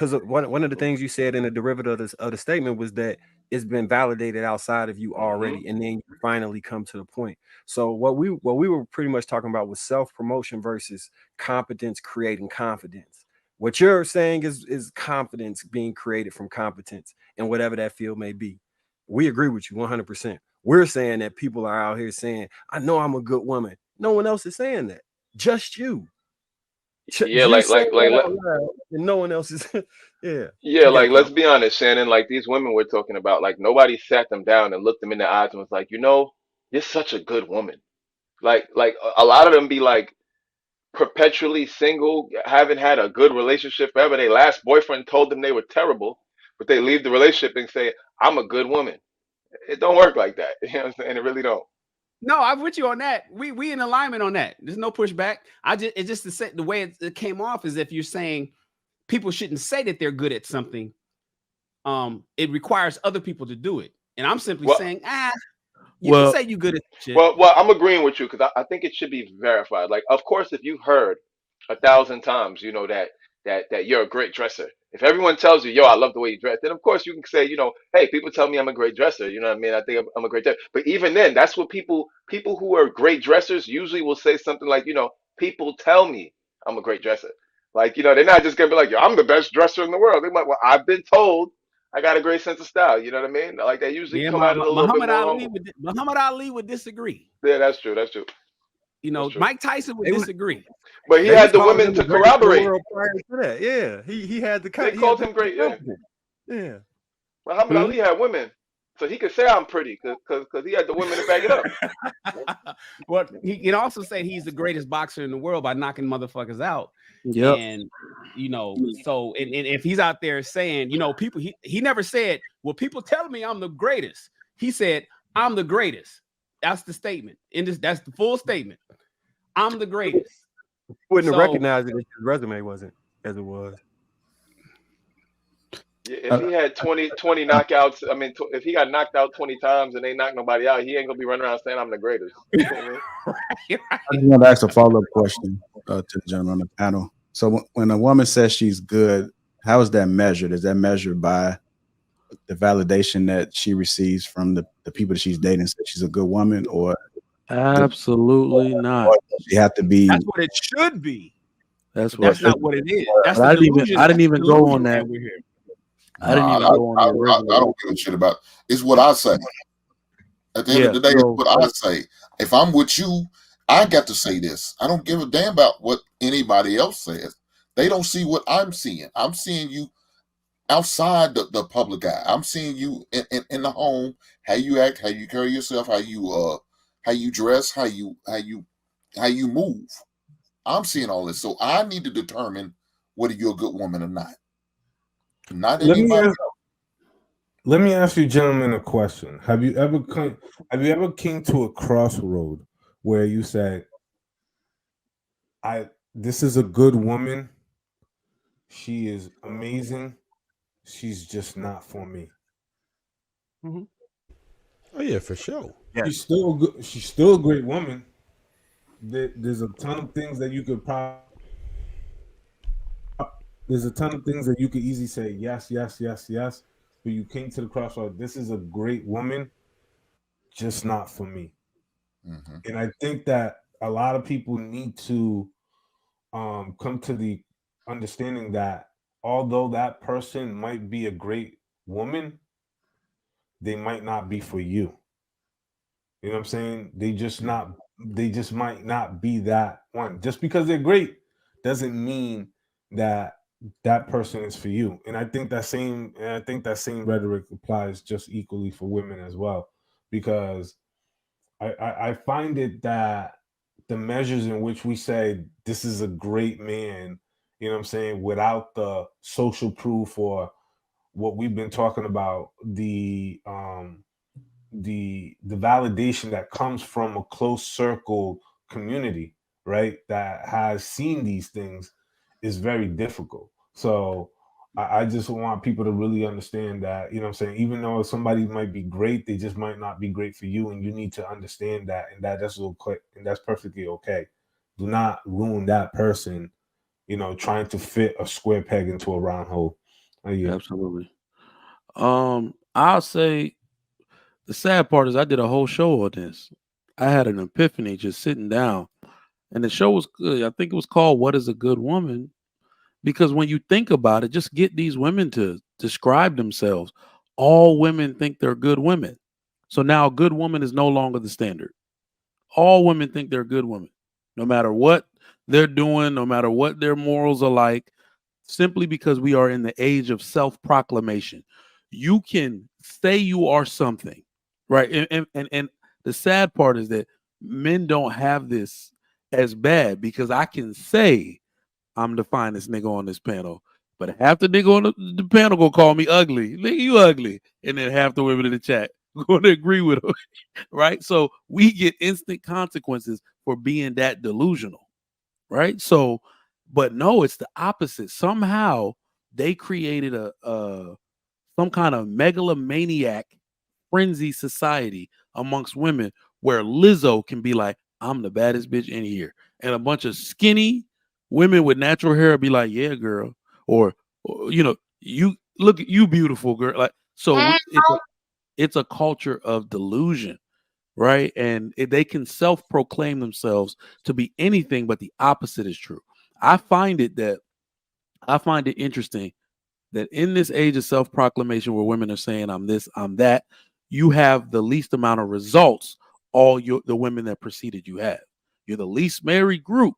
because one of the things you said in the derivative of the statement was that it's been validated outside of you already, and then you finally come to the point. So what we were pretty much talking about was self promotion versus competence creating confidence. What you're saying is confidence being created from competence in whatever that field may be. We agree with you 100%. We're saying that people are out here saying, "I know I'm a good woman." No one else is saying that. Just you. Yeah, You like saying like like that let out loud, and no one else is. Yeah, yeah, you got like it, let's Carl. be honest, Shannon. Like these women we're talking about, like nobody sat them down and looked them in the eyes and was like, you're such a good woman. Like a lot of them be like perpetually single, haven't had a good relationship forever. Their last boyfriend told them they were terrible, but they leave the relationship and say, "I'm a good woman." It don't work like that. You know what I'm saying? It really don't. No, I'm with you on that. We in alignment on that. There's no pushback. It's just the way it came off is if you're saying people shouldn't say that they're good at something. It requires other people to do it, and I'm simply Well, saying, you can Well, say you good at shit. well, I'm agreeing with you because I think it should be verified. Like, of course, if you've heard 1,000 times, that you're a great dresser. If everyone tells you, "Yo, I love the way you dress," then of course you can say, "Hey, people tell me I'm a great dresser." You know what I mean? I think I'm a great dresser. But even then, that's what people who are great dressers usually will say something like, "People tell me I'm a great dresser." Like, they're not just gonna be like, "Yo, I'm the best dresser in the world." They're like, "Well, I've been told I got a great sense of style." You know what I mean? Like they usually Yeah, come at it a little bit more humble. Muhammad Ali would disagree. Yeah, that's true. That's true. That's true. Mike Tyson would They was disagree. But he they was had the calling women him the to greatest in the corroborate. world prior to that. Yeah, he had They he had called him the great. Yeah, confidence. Yeah. Muhammad hmm? Ali had women, so he could say I'm pretty because he had the women to back it up. But he can also say he's the greatest boxer in the world by knocking motherfuckers out. Yep. And so and if he's out there saying, people he never said, well, people tell me I'm the greatest. He said, I'm the greatest. That's the statement. That's the full statement. I'm the greatest. Wouldn't have So recognized it if his resume wasn't as it was. Yeah, if I, he had 20 knockouts, I mean, if he got knocked out 20 times and they knocked nobody out, he ain't gonna be running around saying I'm the greatest. You know what I mean? I just want to ask a follow-up question to the gentleman on the panel. So when a woman says she's good, how is that measured? Is that measured by the validation that she receives from the people that she's dating, that she's a good woman, the, Absolutely not. or does she have to be? that's what it should be, That's but what. that's not what it is. That's But the I didn't even. delusion. I That's didn't the even go on delusion that. that we're here. I No, didn't even go on the I original. don't give a shit about. It's what I say. At the end of Yeah. the day, it's So what I say. If I'm with you, I got to say this. I don't give a damn about what anybody else says. They don't see what I'm seeing. I'm seeing you outside the public eye. I'm seeing you in the home, how you act, how you carry yourself, how you dress, how you move. I'm seeing all this. So I need to determine whether you're a good woman or not. Not Let me anybody ask, let me ask you, gentlemen, a question. Have you ever came to a crossroad where you said, "I this is a good woman. She is amazing. She's just not for me." Mhm. Oh yeah, for sure. Yes. She's still a great woman. There's a ton of things that you could there's a ton of things that you could easily say yes, yes, yes, yes. But you came to the crossroad. This is a great woman, just not for me. else. And I think that a lot of people need to come to the understanding that although that person might be a great woman, they might not be for you. You know what I'm saying? They just might not be that one. Just because they're great doesn't mean that that person is for you. And I think that same rhetoric applies just equally for women as well. Because I find it that the measures in which we say this is a great man, you know what I'm saying, without the social proof or what we've been talking about, the validation that comes from a close circle community, right, that has seen these things, is very difficult. So I just want people to really understand that, you know what I'm saying, even though somebody might be great, they just might not be great for you, and you need to understand that, and that's okay, and that's perfectly okay. Do not ruin that person, trying to fit a square peg into a round hole. Yeah. Absolutely. I'll say the sad part is I did a whole show on this. I had an epiphany just sitting down, and the show was good. I think it was called "What Is a Good Woman?" Because when you think about it, just get these women to describe themselves. All women think they're good women. So now a good woman is no longer the standard. All women think they're good women, no matter what they're doing, no matter what their morals are like, simply because we are in the age of self proclamation. You can say you are something, right? And the sad part is that men don't have this as bad because I can say I'm the finest nigga on this panel. But half the nigga on the panel gonna call me ugly. Nigga, you ugly. And then half the women in the chat gonna agree with him. Right? So we get instant consequences for being that delusional. Right? So, but no, it's the opposite. Somehow they created a some kind of megalomaniac frenzy society amongst women where Lizzo can be like, I'm the baddest bitch in here. And a bunch of skinny women with natural hair be like, yeah, girl. Or you know, you look at you beautiful girl. Like, so it's a culture of delusion, right? And they can self-proclaim themselves to be anything, but the opposite is true. I find it that I find it interesting that in this age of self-proclamation where women are saying I'm this, I'm that, you have the least amount of results the women that preceded you have. You're the least married group,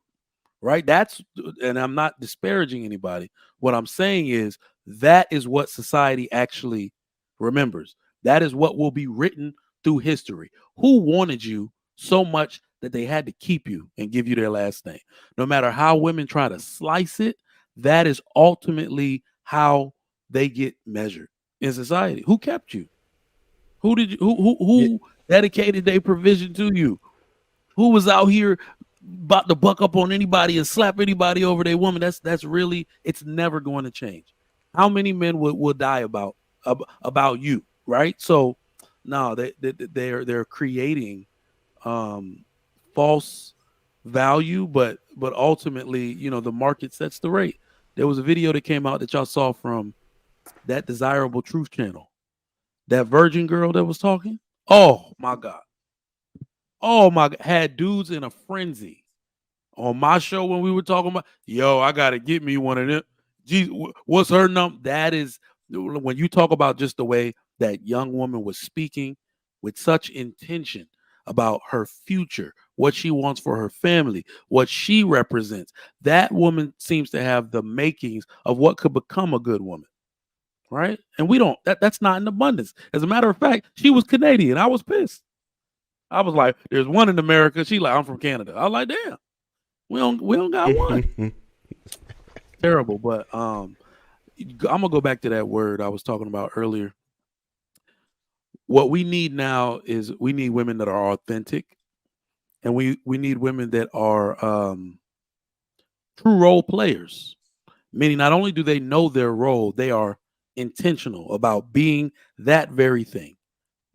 right? That's and I'm not disparaging anybody. What I'm saying is that is what society actually remembers. That is what will be written through history. Who wanted you so much that they had to keep you and give you their last name? No matter how women try to slice it, that is ultimately how they get measured in society. Who kept you? Who did you who dedicated their provision to you? Who was out here about to buck up on anybody and slap anybody over their woman? That's really it's never going to change. How many men would die about you, right? So no, they're creating um false value, but ultimately, the market sets the rate. There was a video that came out that y'all saw from that Desirable Truth channel. That virgin girl that was talking. Oh my God. Oh my God. Had dudes in a frenzy on my show when we were talking about, yo, I gotta get me one of them. Geez, what's her number? That is when you talk about just the way that young woman was speaking with such intention about her future, what she wants for her family, what she represents. That woman seems to have the makings of what could become a good woman. Right? And we don't that's not in abundance. As a matter of fact, she was Canadian. I was pissed. I was like, there's one in America. She like, I'm from Canada. I was like, damn. We don't got one. Terrible, but I'm gonna go back to that word I was talking about earlier. What we need now is we need women that are authentic, and we need women that are true role players. Meaning, not only do they know their role, they are intentional about being that very thing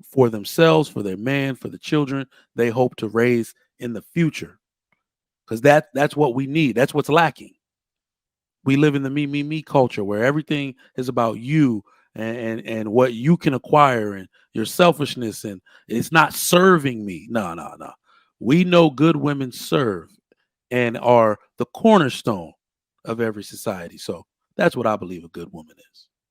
for themselves, for their man, for the children they hope to raise in the future. Because that's what we need. That's what's lacking. We live in the me culture where everything is about you and what you can acquire and your selfishness, and it's not serving me. No, no, no. We know good women serve and are the cornerstone of every society. So that's what I believe a good woman is.